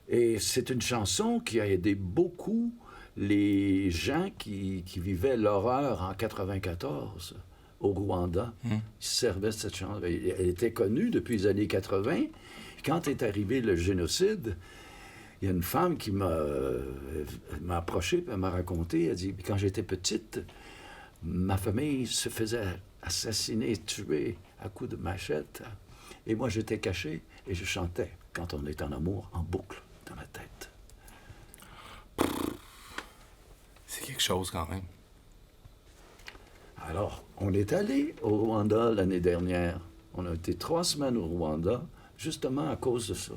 Et c'est une chanson qui a aidé beaucoup les gens qui vivaient l'horreur en 94 au Rwanda. Ils se servaient de cette chanson. Elle était connue depuis les années 80. Quand est arrivé le génocide, il y a une femme qui m'a approché et m'a raconté, elle dit, quand j'étais petite, ma famille se faisait assassiner, tuer à coups de machette. Et moi, j'étais caché et je chantais quand on est en amour en boucle dans ma tête. C'est quelque chose quand même. Alors, on est allé au Rwanda l'année dernière. On a été 3 semaines au Rwanda, justement à cause de ça.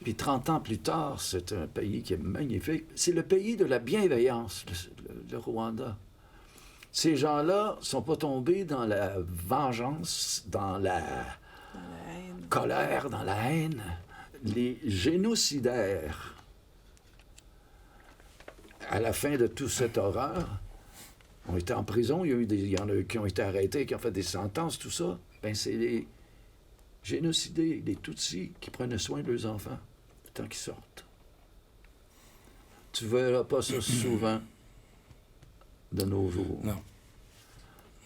Puis 30 ans plus tard, c'est un pays qui est magnifique. C'est le pays de la bienveillance, le Rwanda. Ces gens-là ne sont pas tombés dans la vengeance, dans la colère, dans la haine. Les génocidaires, à la fin de toute cette horreur, ont été en prison. Il y en a qui ont été arrêtés, qui ont fait des sentences, tout ça. Ben, c'est les génocidés, les Tutsis, qui prenaient soin de leurs enfants le temps qu'ils sortent. Tu ne verras pas ça souvent de nos jours. Non.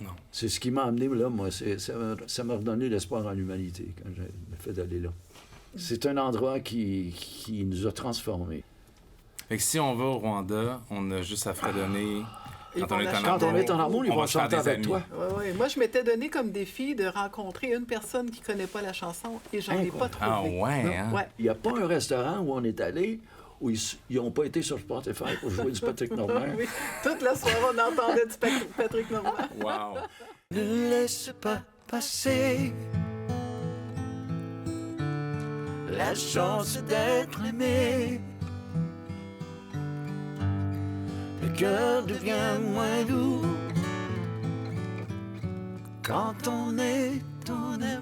Non. C'est ce qui m'a amené là, moi. Ça m'a redonné l'espoir en l'humanité quand j'ai le fait d'aller là. C'est un endroit qui nous a transformés. Fait que si on va au Rwanda, on a juste à fredonner. Quand on est en amour, ils vont chanter avec toi. Oui. Moi, je m'étais donné comme défi de rencontrer une personne qui ne connaît pas la chanson et j'en ai pas trouvé. Ah ouais, hein? Ouais. Il n'y a pas un restaurant où on est allé où ils n'ont pas été sur Spotify pour jouer du Patrick Normand. Oui. Toute la soirée, on entendait du Patrick Normand. Wow! Ne laisse pas passer la chance d'être aimé. Le cœur devient moins doux quand on est en amour.